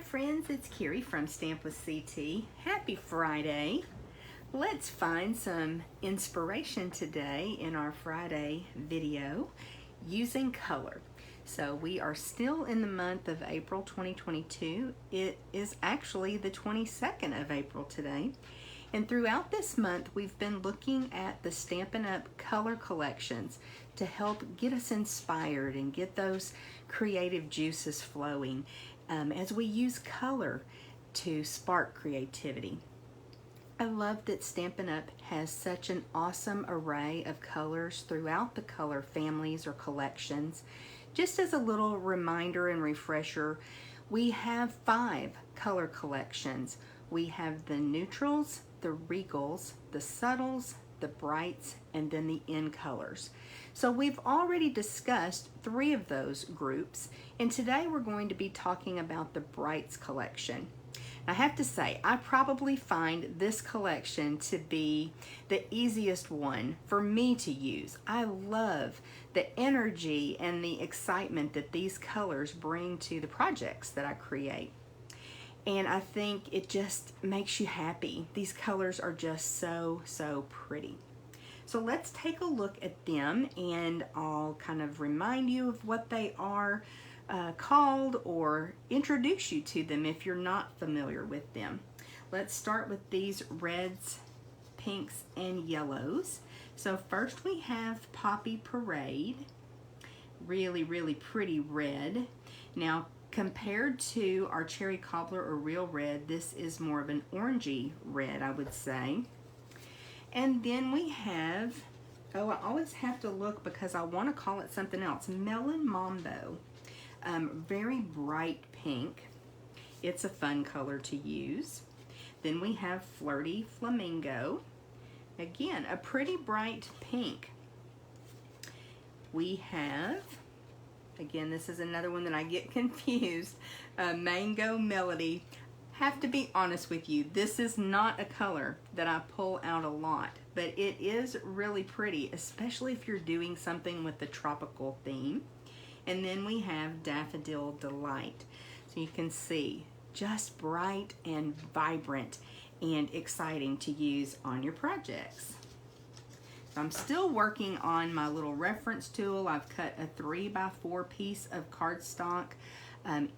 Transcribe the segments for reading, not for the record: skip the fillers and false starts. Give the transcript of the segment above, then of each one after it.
Hi friends, it's Carrie from Stamp with CT. Happy Friday. Let's find some inspiration today in our Friday video using color. So we are still in the month of April 2022. It is actually the 22nd of April today. And throughout this month, we've been looking at the Stampin' Up! Color collections to help get us inspired and get those creative juices flowing as we use color to spark creativity. I love that Stampin' Up! Has such an awesome array of colors throughout the color families or collections. Just as a little reminder and refresher, we have 5 color collections. We have the neutrals, the regals, the subtles, the brights, and then the in colors. So we've already discussed 3 of those groups, and today we're going to be talking about the brights collection. I have to say, I probably find this collection to be the easiest one for me to use. I love the energy and the excitement that these colors bring to the projects that I create. And I think it just makes you happy. These colors are just so pretty. So let's take a look at them, and I'll kind of remind you of what they are called or introduce you to them if you're not familiar with them. Let's start with these reds, pinks, and yellows. So first we have Poppy Parade. Really pretty red. Now compared to our Cherry Cobbler or Real Red, this is more of an orangey red, I would say. And then we have, I always have to look because I want to call it something else, Melon Mambo. Very bright pink. It's a fun color to use. Then we have Flirty Flamingo. Again, a pretty bright pink. We have, again, this is another one that I get confused, Mango Melody. Have to be honest with you, this is not a color that I pull out a lot, but it is really pretty, especially if you're doing something with the tropical theme. And then we have Daffodil Delight. So you can see, just bright and vibrant and exciting to use on your projects. So I'm still working on my little reference tool. I've cut a 3x4 piece of cardstock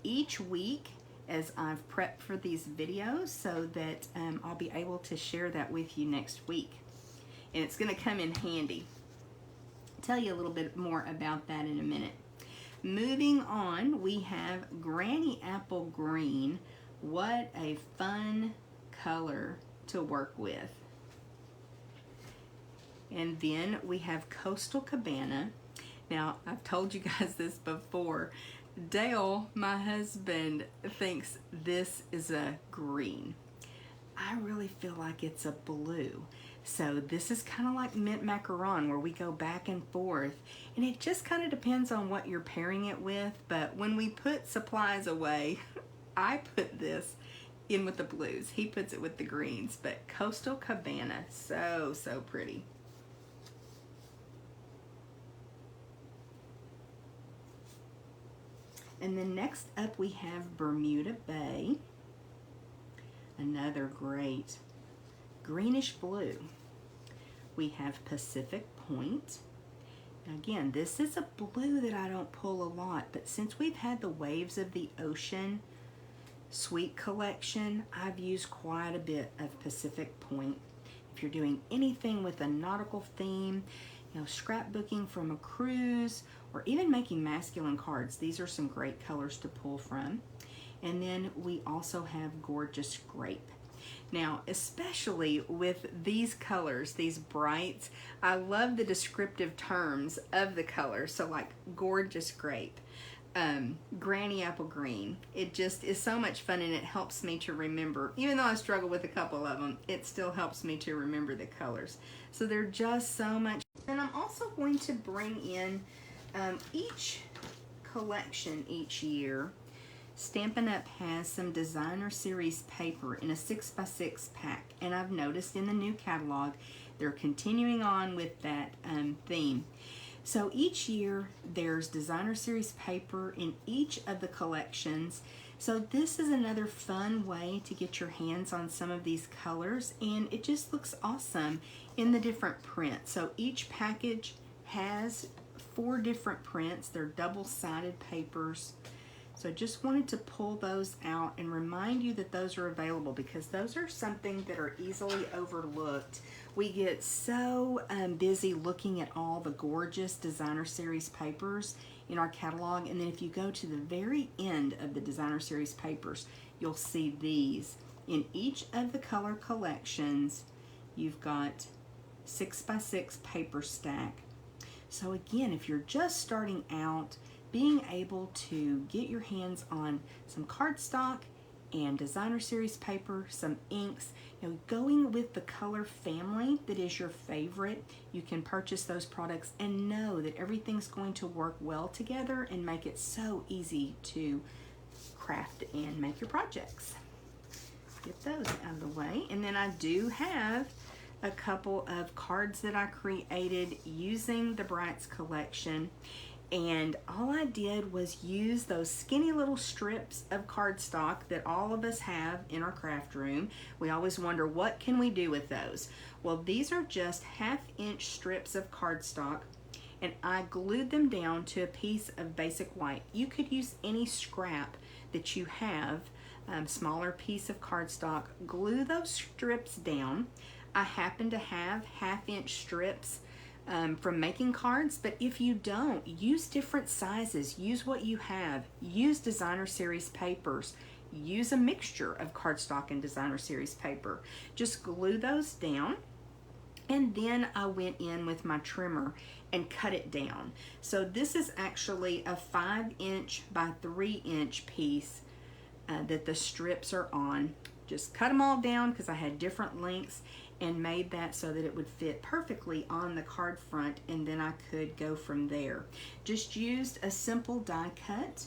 each week as I've prepped for these videos, so that I'll be able to share that with you next week. And it's going to come in handy. I'll tell you a little bit more about that in a minute. Moving on, we have Granny Apple Green. What a fun color to work with. And then we have Coastal Cabana. Now, I've told you guys this before. Dale, my husband, thinks this is a green. I really feel like it's a blue. So this is kind of like mint macaron, where we go back and forth, and it just kind of depends on what you're pairing it with. But when we put supplies away, I put this in with the blues. He puts it with the greens. But Coastal Cabana, so pretty. And then next up we have Bermuda Bay, another great greenish blue. We have Pacific Point. Again, this is a blue that I don't pull a lot, but since we've had the Waves of the Ocean Sweet collection, I've used quite a bit of Pacific Point. If you're doing anything with a nautical theme, you know, scrapbooking from a cruise, or even making masculine cards, these are some great colors to pull from. And then we also have Gorgeous Grape. Now, especially with these colors, these brights, I love the descriptive terms of the colors. So like Gorgeous Grape, Granny Apple Green. It just is so much fun, and it helps me to remember. Even though I struggle with a couple of them, it still helps me to remember the colors. So they're just so much. And I'm also going to bring in each collection each year. Stampin' Up! Has some designer series paper in a 6x6 pack, and I've noticed in the new catalog they're continuing on with that theme. So each year there's designer series paper in each of the collections. So this is another fun way to get your hands on some of these colors, and it just looks awesome in the different prints. So each package has 4 different prints. They're double-sided papers. So just wanted to pull those out and remind you that those are available, because those are something that are easily overlooked. We get so busy looking at all the gorgeous designer series papers in our catalog, and then if you go to the very end of the designer series papers, you'll see these. In each of the color collections, you've got 6x6 paper stack. So again, if you're just starting out, being able to get your hands on some cardstock and designer series paper, some inks, going with the color family that is your favorite, you can purchase those products and know that everything's going to work well together and make it so easy to craft and make your projects. Get those out of the way. And then I do have a couple of cards that I created using the Brights collection. And all I did was use those skinny little strips of cardstock that all of us have in our craft room. We always wonder, what can we do with those? Well, these are just 1/2-inch strips of cardstock, and I glued them down to a piece of basic white. You could use any scrap that you have, smaller piece of cardstock. Glue those strips down. I happen to have 1/2-inch strips from making cards, but if you don't, use different sizes. Use what you have. Use designer series papers. Use a mixture of cardstock and designer series paper. Just glue those down, and then I went in with my trimmer and cut it down. So this is actually a 5-inch by 3-inch piece that the strips are on. Just cut them all down because I had different lengths, and made that so that it would fit perfectly on the card front, and then I could go from there. Just used a simple die cut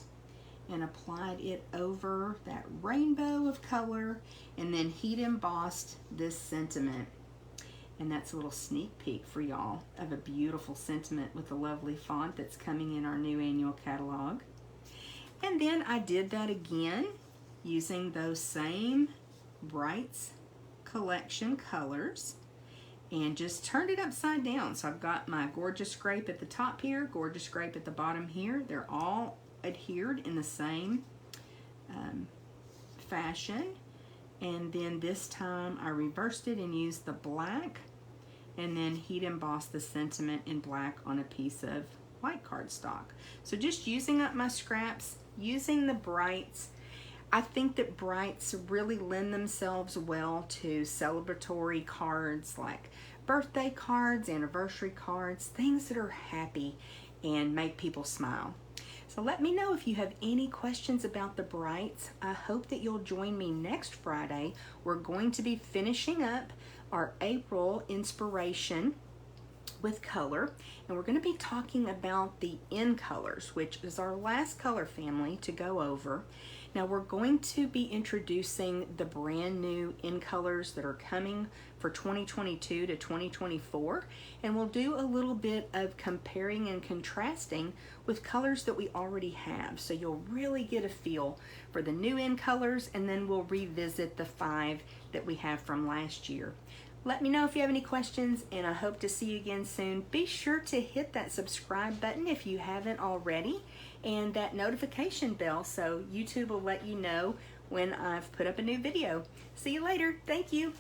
and applied it over that rainbow of color, and then heat embossed this sentiment. And that's a little sneak peek for y'all of a beautiful sentiment with a lovely font that's coming in our new annual catalog. And then I did that again using those same Brights collection colors and just turned it upside down. So I've got my gorgeous grape at the top here, gorgeous grape at the bottom here. They're all adhered in the same fashion. And then this time I reversed it and used the black, and then heat embossed the sentiment in black on a piece of white cardstock. So just using up my scraps, using the Brights. I think that Brights really lend themselves well to celebratory cards like birthday cards, anniversary cards, things that are happy and make people smile. So let me know if you have any questions about the Brights. I hope that you'll join me next Friday. We're going to be finishing up our April inspiration with color, and we're going to be talking about the in colors, which is our last color family to go over. Now we're going to be introducing the brand new in colors that are coming for 2022 to 2024, and we'll do a little bit of comparing and contrasting with colors that we already have, so you'll really get a feel for the new in colors, and then we'll revisit the 5 that we have from last year. Let me know if you have any questions, and I hope to see you again soon. Be sure to hit that subscribe button if you haven't already, and that notification bell so YouTube will let you know when I've put up a new video. See you later. Thank you.